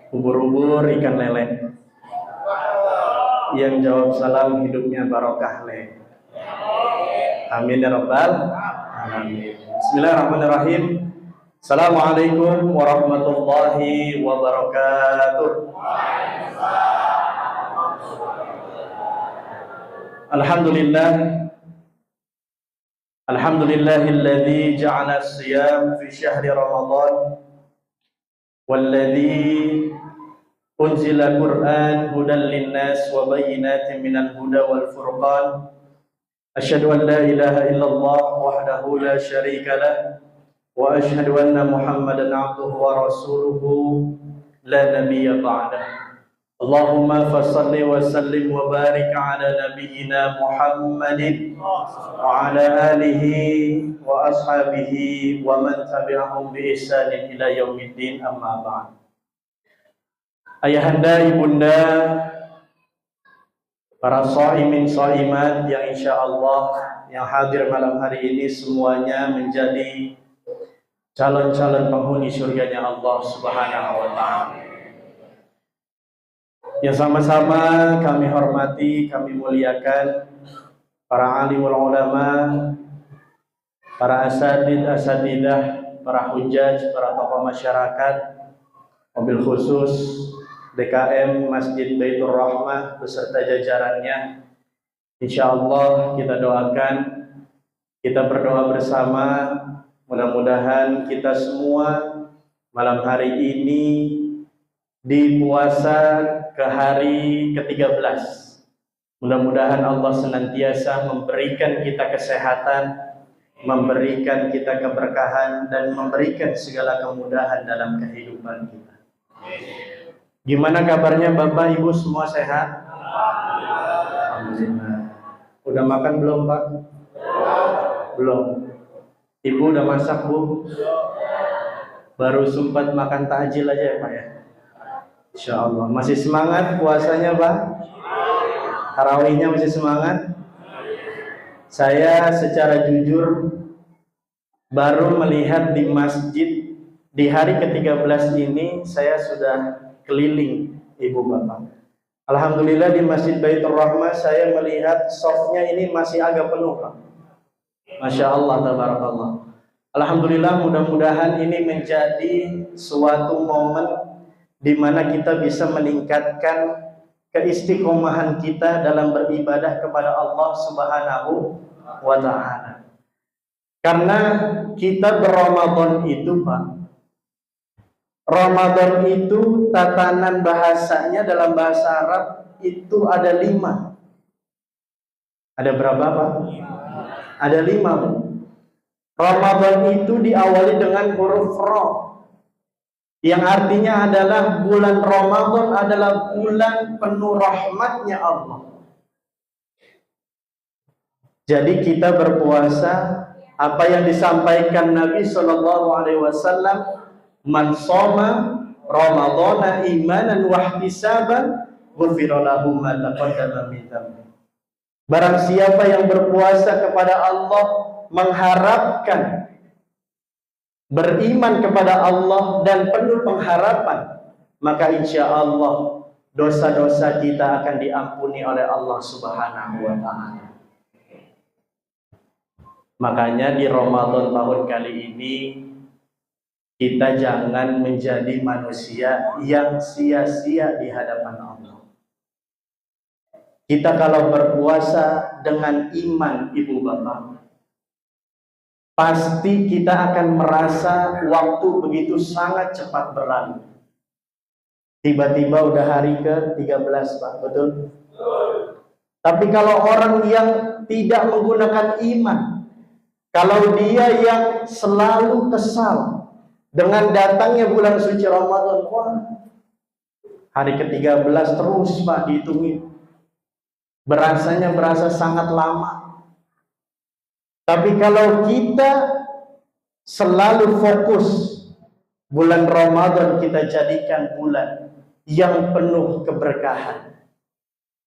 Ubur-ubur ikan lele, yang jawab salam hidupnya barokah le. Amin ya rabbal alamin. Bismillahirrahmanirrahim. Assalamualaikum warahmatullahi wabarakatuh. Alhamdulillah, alhamdulillahilladzi ja'ala as-siyam fi syahri Ramadan walladzi unzila Qur'an hudan linnas wa bayyinatin minal huda wal furqan. Asyhadu an la ilaha illallah wahdahu la syarika lah wa asyhadu anna Muhammadan abduhu wa rasuluhu la nabiyya ba'dah. Allahumma fassalli wa sallim wa barik ala nabiyyina Muhammadin wa ala alihi wa ashabihi wa man tabi'ahum bi ihsanin ila yaumiddin, amma ba'd. Ayahanda, ibunda, para shaimin shaimat yang insyaallah yang hadir malam hari ini semuanya menjadi calon-calon penghuni surganya Allah Subhanahu wa taala. Yang sama-sama kami hormati, kami muliakan para alimul ulama, para asatidah, para hujjaj, para tokoh masyarakat, mobil khusus DKM Masjid Baitur Rahmah beserta jajarannya. Insyaallah kita doakan, kita berdoa bersama, mudah-mudahan kita semua malam hari ini di puasa ke hari ke-13, mudah-mudahan Allah senantiasa memberikan kita kesehatan, memberikan kita keberkahan, dan memberikan segala kemudahan dalam kehidupan kita. Gimana kabarnya Bapak Ibu, semua sehat? Alhamdulillah. Udah makan belum Pak? Belum. Ibu udah masak Bu? Baru sempat makan takjil aja ya Pak ya? Insyaallah. Masih semangat puasanya Pak? Tarawihnya masih semangat? Saya secara jujur baru melihat di masjid di hari ke-13 ini, saya sudah keliling Ibu Bapak. Alhamdulillah di Masjid Baitur Rahmah saya melihat softnya ini masih agak penuh Pak. Masya Allah, tabarakallah. Alhamdulillah, mudah-mudahan ini menjadi suatu momen di mana kita bisa meningkatkan keistiqomahan kita dalam beribadah kepada Allah Subhanahu wa ta'ala. Karena kita berRamadan itu Pak, Ramadan itu tatanan bahasanya dalam bahasa Arab itu ada 5. Ada berapa Pak? Ada 5 Pak. Ramadan itu diawali dengan huruf Ra, yang artinya adalah bulan Ramadan adalah bulan penuh rahmatnya Allah. Jadi kita berpuasa, apa yang disampaikan Nabi SAW, man shoma Ramadhana imanan wa ihtisaban ghufira lahu ma taqaddama min dhanbi. Barang siapa yang berpuasa kepada Allah mengharapkan, beriman kepada Allah dan penuh pengharapan, maka insya Allah dosa-dosa kita akan diampuni oleh Allah Subhanahu wa ta'ala. Makanya di Ramadan tahun kali ini kita jangan menjadi manusia yang sia-sia di hadapan Allah. Kita kalau berpuasa dengan iman Ibu Bapak, pasti kita akan merasa waktu begitu sangat cepat berlalu. Tiba-tiba udah hari ke-13 Pak, betul? Tapi kalau orang yang tidak menggunakan iman, kalau dia yang selalu kesal dengan datangnya bulan suci Ramadan, wah, hari ke-13 terus Pak dihitungin. Berasa sangat lama. Tapi kalau kita selalu fokus, bulan Ramadan kita jadikan bulan yang penuh keberkahan,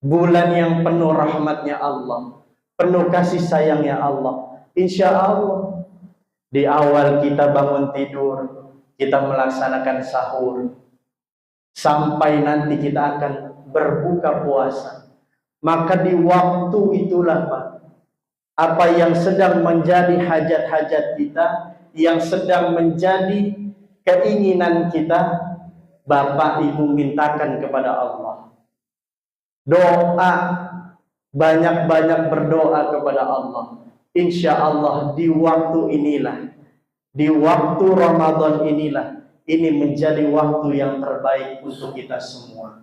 bulan yang penuh rahmatnya Allah, penuh kasih sayangnya Allah. Insya Allah Di awal kita bangun tidur, kita melaksanakan sahur, sampai nanti kita akan berbuka puasa. Maka di waktu itulah Pak, apa yang sedang menjadi hajat-hajat kita, yang sedang menjadi keinginan kita, Bapak Ibu mintakan kepada Allah. Doa, banyak-banyak berdoa kepada Allah. Insya Allah di waktu inilah, di waktu Ramadan inilah, ini menjadi waktu yang terbaik untuk kita semua.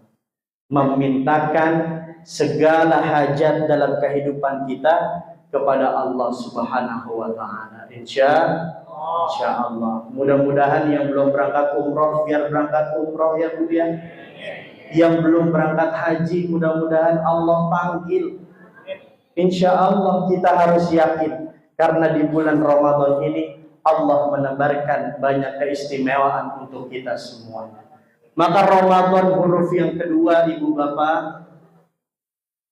Memintakan segala hajat dalam kehidupan kita kepada Allah Subhanahu wa Ta'ala. Insya Allah. Mudah-mudahan yang belum berangkat umroh biar berangkat umroh ya Bu ya. Yang belum berangkat haji mudah-mudahan Allah panggil. Insya Allah kita harus yakin, karena di bulan Ramadan ini Allah menebarkan banyak keistimewaan untuk kita semuanya. Maka Ramadan huruf yang kedua Ibu Bapak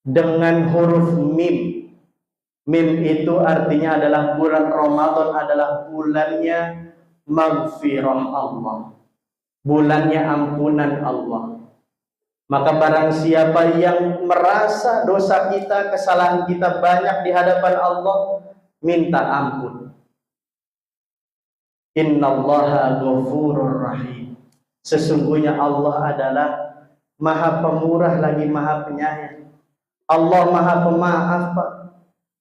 dengan huruf mim. Mim itu artinya adalah bulan Ramadan adalah bulannya maghfirah Allah, bulannya ampunan Allah. Maka barang siapa yang merasa dosa kita, kesalahan kita banyak di hadapan Allah, minta ampun. Innallaha ghafurur rahim. Sesungguhnya Allah adalah Maha Pemurah lagi Maha Penyayang. Allah Maha Pemaaf Pak.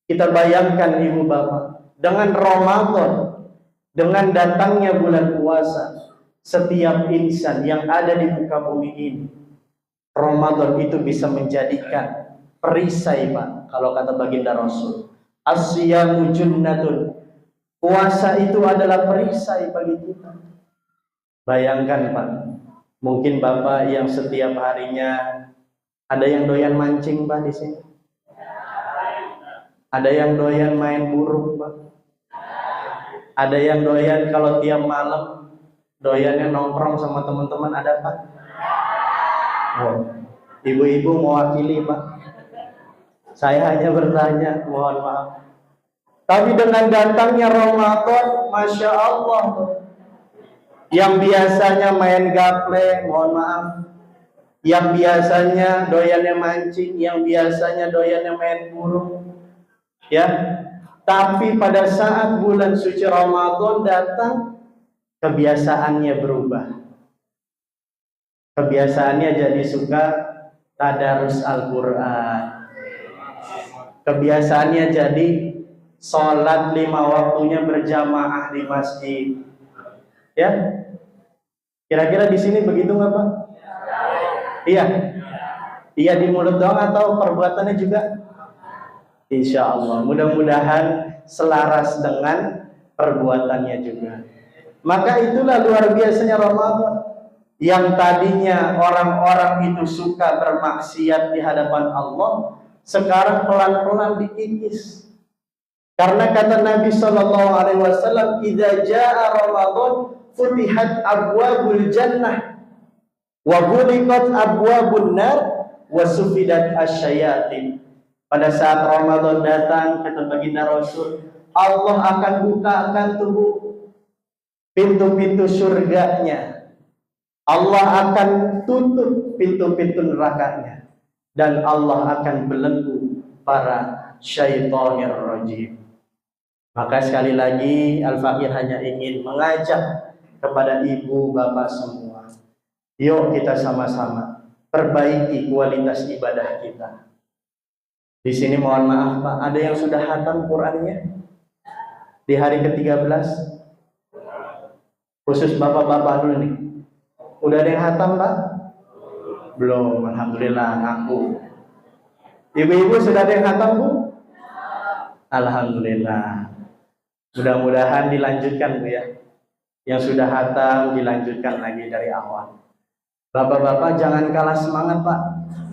Kita bayangkan Ibu Bapak, dengan Ramadan, dengan datangnya bulan puasa, setiap insan yang ada di muka bumi ini, Ramadan itu bisa menjadikan perisai Pak, kalau kata baginda Rasul. As-siyamu junnatun. Puasa itu adalah perisai bagi kita. Bayangkan Pak, mungkin Bapak yang setiap harinya ada yang doyan mancing Pak di sini. Ada yang doyan main burung Pak. Ada yang doyan kalau tiap malam doyannya nongkrong sama teman-teman, ada Pak? Oh, ibu-ibu mewakili Pak. Saya hanya bertanya, mohon maaf. Tapi dengan datangnya Ramadan, Masya Allah, yang biasanya main gaple, mohon maaf, yang biasanya doyannya mancing, yang biasanya doyannya main burung, ya. Tapi pada saat bulan suci Ramadan datang, kebiasaannya berubah. Kebiasaannya jadi suka tadarus Al-Quran. Kebiasaannya jadi sholat 5 waktunya berjamaah di masjid. Ya, kira-kira di sini begitu nggak Pak? Iya, iya di mulut doang atau perbuatannya juga? Insya Allah, mudah-mudahan selaras dengan perbuatannya juga. Maka itulah luar biasanya Ramadan. Yang tadinya orang-orang itu suka bermaksiat di hadapan Allah, sekarang pelan-pelan dikikis. Karena kata Nabi SAW, "Idza jaa Ramadan futihat abwabul jannah wa ghuliqat abwabun nar wa sufidat asyayatin." Pada saat Ramadan datang, kata baginda Rasul, Allah akan bukakan tubuh pintu-pintu surganya. Allah akan tutup pintu-pintu nerakanya, dan Allah akan belenggu para syaitanir rajim. Maka sekali lagi Al-Fakir hanya ingin mengajak kepada ibu bapak semua, yuk kita sama-sama perbaiki kualitas ibadah kita. Di sini mohon maaf Pak, ada yang sudah khatam Qur'annya di hari ke-13? Khusus bapak-bapak dulu nih. Udah ada yang khatam Pak? Belum, alhamdulillah ngaku. Ibu-ibu sudah ada yang khatam Bu? Alhamdulillah. Mudah-mudahan dilanjutkan Bu ya. Yang sudah khatam dilanjutkan lagi dari awal. Bapak-bapak jangan kalah semangat Pak.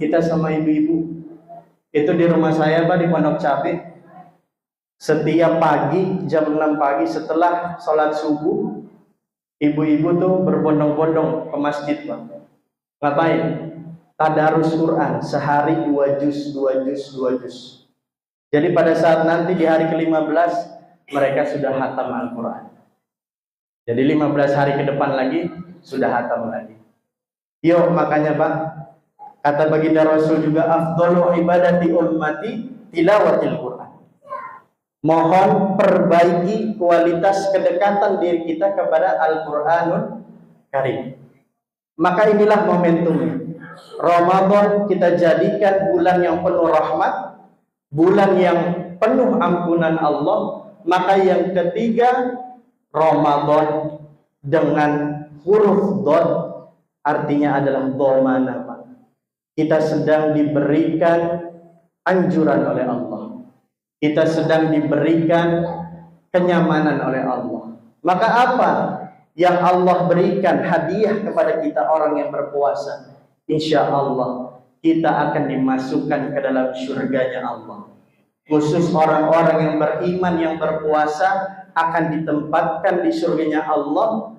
Kita sama ibu-ibu. Itu di rumah saya Pak, di Pondok Cabe. Setiap pagi jam 6 pagi setelah sholat subuh, ibu-ibu tuh berbondong-bondong ke masjid Pak. Ngapain? Tadarus Quran sehari 2 juz. Jadi pada saat nanti di hari ke-15 mereka sudah khatam Al-Quran. Jadi 15 hari ke depan lagi sudah hatam lagi. Yuk, makanya Pak, kata baginda Rasul juga, afdhalu ibadati ummati tilawatil Quran. Mohon perbaiki kualitas kedekatan diri kita kepada Al-Qur'anul Karim. Maka inilah momentumnya. Ramadan kita jadikan bulan yang penuh rahmat, bulan yang penuh ampunan Allah. Maka yang ketiga, Ramadan dengan huruf dod artinya adalah dhamana. Kita sedang diberikan anjuran oleh Allah. Kita sedang diberikan kenyamanan oleh Allah. Maka apa yang Allah berikan hadiah kepada kita orang yang berpuasa? Insya Allah kita akan dimasukkan ke dalam surganya Allah. Khusus orang-orang yang beriman yang berpuasa akan ditempatkan di surganya Allah.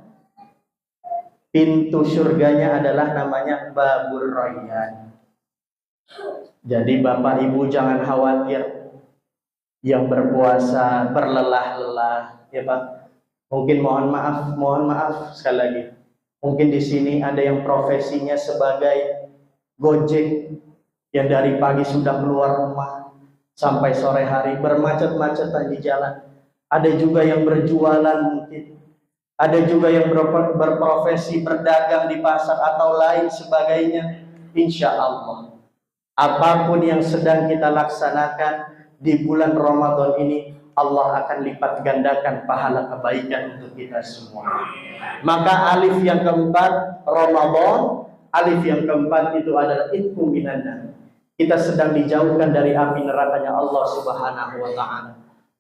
Pintu surganya adalah namanya Babur Rayyan. Jadi Bapak Ibu jangan khawatir yang berpuasa berlelah-lelah, ya Pak. Mungkin mohon maaf sekali lagi. Mungkin di sini ada yang profesinya sebagai Gojek, yang dari pagi sudah keluar rumah sampai sore hari bermacet-macetan di jalan. Ada juga yang berjualan mungkin. Ada juga yang berprofesi berdagang di pasar atau lain sebagainya. Insya Allah, apapun yang sedang kita laksanakan di bulan Ramadan ini, Allah akan lipat gandakan pahala kebaikan untuk kita semua. Maka alif yang keempat Ramadan, alif yang keempat itu adalah itqu minan nar. Kita sedang dijauhkan dari api nerakanya Allah Subhanahu wa taala.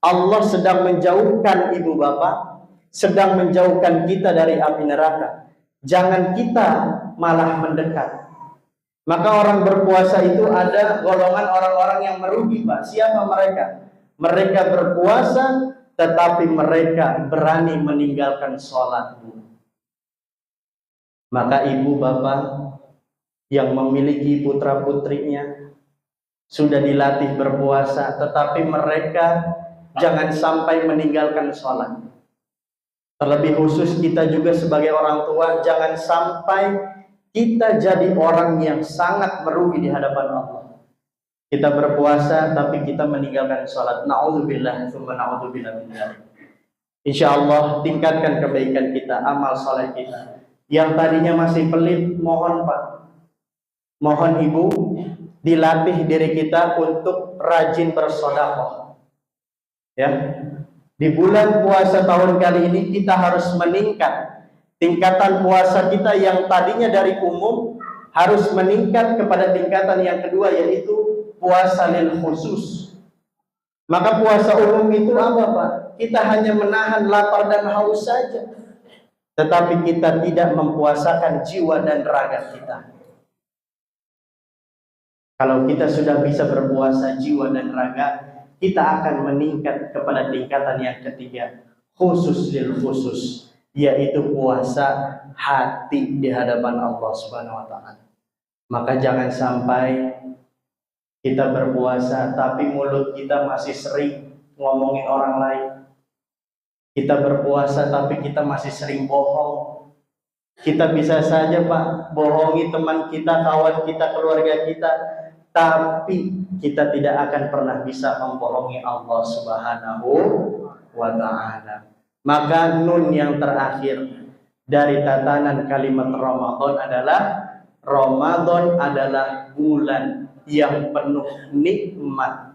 Allah sedang menjauhkan ibu bapak, sedang menjauhkan kita dari api neraka. Jangan kita malah mendekat. Maka orang berpuasa itu ada golongan orang-orang yang merugi, Pak. Siapa mereka? Mereka berpuasa tetapi mereka berani meninggalkan sholat. Maka ibu bapak yang memiliki putra putrinya sudah dilatih berpuasa, tetapi mereka jangan sampai meninggalkan sholat. Terlebih khusus kita juga sebagai orang tua, jangan sampai kita jadi orang yang sangat merugi di hadapan Allah. Kita berpuasa tapi kita meninggalkan sholat. Na'udzubillah, tsumma na'udzubillah min dzalik. Insyaallah tingkatkan kebaikan kita, amal soleh kita. Yang tadinya masih pelit, mohon Pak, mohon Ibu, dilatih diri kita untuk rajin bersedekah. Ya. Di bulan puasa tahun kali ini kita harus meningkat. Tingkatan puasa kita yang tadinya dari umum harus meningkat kepada tingkatan yang kedua, yaitu puasa lil khusus. Maka puasa umum itu apa Pak? Kita hanya menahan lapar dan haus saja, tetapi kita tidak mempuasakan jiwa dan raga kita. Kalau kita sudah bisa berpuasa jiwa dan raga, kita akan meningkat kepada tingkatan yang ketiga, khusus lil khusus, yaitu puasa hati di hadapan Allah Subhanahu wa taala. Maka jangan sampai kita berpuasa tapi mulut kita masih sering ngomongin orang lain. Kita berpuasa tapi kita masih sering bohong. Kita bisa saja Pak bohongi teman kita, kawan kita, keluarga kita, tapi kita tidak akan pernah bisa membohongi Allah Subhanahu wa taala. Maka nun yang terakhir dari tatanan kalimat Ramadan adalah bulan yang penuh nikmat.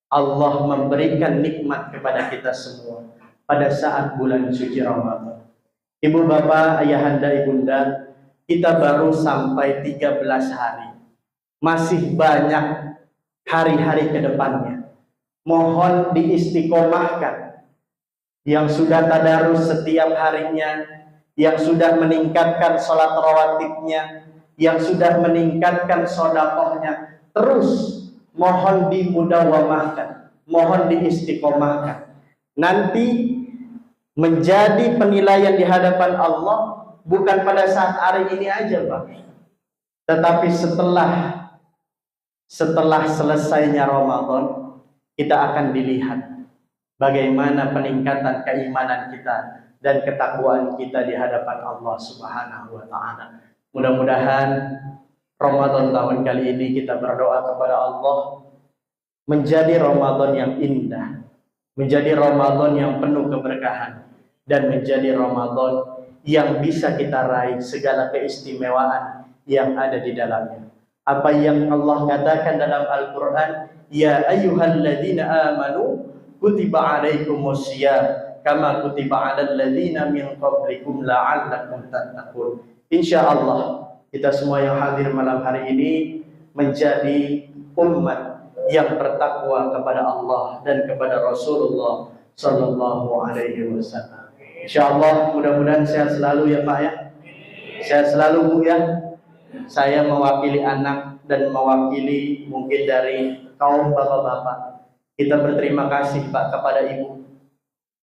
Allah memberikan nikmat kepada kita semua pada saat bulan suci Ramadan. Ibu bapak, ayahanda, ibunda, kita baru sampai 13 hari. Masih banyak hari-hari ke depannya. Mohon diistiqomahkan. Yang sudah tadarus setiap harinya, yang sudah meningkatkan sholat rawatibnya, yang sudah meningkatkan sedekahnya, terus mohon dimudawamahkan, mohon diistiqomahkan. Nanti menjadi penilaian di hadapan Allah bukan pada saat hari ini aja Pak, tetapi setelah selesainya Ramadan kita akan dilihat bagaimana peningkatan keimanan kita dan ketakwaan kita di hadapan Allah Subhanahu wa taala. Mudah-mudahan Ramadan tahun kali ini kita berdoa kepada Allah menjadi Ramadan yang indah, menjadi Ramadan yang penuh keberkahan, dan menjadi Ramadan yang bisa kita raih segala keistimewaan yang ada di dalamnya. Apa yang Allah katakan dalam Al-Quran, ya ayyuhalladzina amanu kutiba alaikumusiyam kama kutiba alal ladzina min qablikum la'allakum tattaqun. Insyaallah kita semua yang hadir malam hari ini menjadi umat yang bertakwa kepada Allah dan kepada Rasulullah sallallahu alaihi wasallam. Insyaallah mudah-mudahan sehat selalu ya Pak ya. Sehat selalu Bu ya. Saya mewakili anak dan mewakili mungkin dari kaum bapak-bapak. Kita berterima kasih Pak kepada Ibu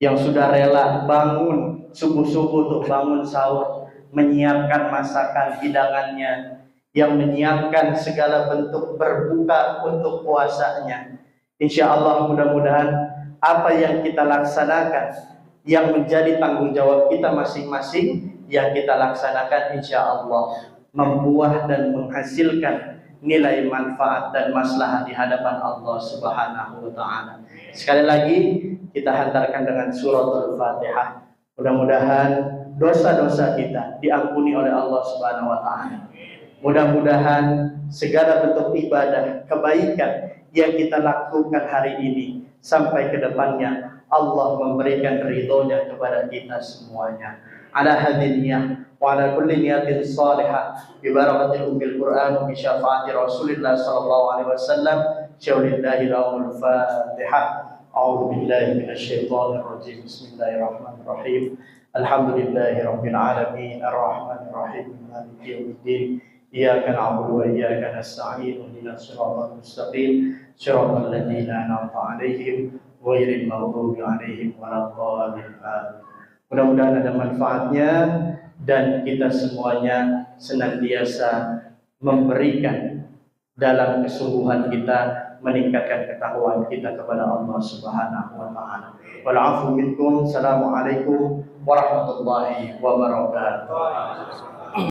yang sudah rela bangun subuh-subuh untuk bangun sahur, menyiapkan masakan hidangannya, yang menyiapkan segala bentuk berbuka untuk puasanya. Insya Allah mudah-mudahan apa yang kita laksanakan, yang menjadi tanggung jawab kita masing-masing, yang kita laksanakan insya Allah membuah dan menghasilkan nilai manfaat dan maslahat di hadapan Allah Subhanahu wa taala. Sekali lagi kita hantarkan dengan suratul Fatihah. Mudah-mudahan dosa-dosa kita diampuni oleh Allah Subhanahu wa taala. Mudah-mudahan segala bentuk ibadah, kebaikan yang kita lakukan hari ini sampai ke depannya Allah memberikan ridhonya kepada kita semuanya. Ala hadiniyah wa ala kulli niyatin salihah bi barakatil ummil Qur'an bi syafaati Rasulillah sallallahu alaihi wasallam. Syaulillahi lahul Fatihah. A'udzu billahi minasy syaithanir rajim. Bismillahirrahmanirrahim. Alhamdulillahi rabbil alamin arrahmanir rahim maliki yaumiddin. Iyyaka na'budu wa iyyaka nasta'in. Ihdinas siratal mustaqim. Siratal ladzina an'amta 'alaihim ghairil maghdubi 'alaihim waladdallin. Mudah-mudahan ada manfaatnya dan kita semuanya senantiasa memberikan dalam kesungguhan kita meningkatkan ketakwaan kita kepada Allah Subhanahu wa taala. Wal 'afwu minkum. Assalamualaikum warahmatullahi wabarakatuh.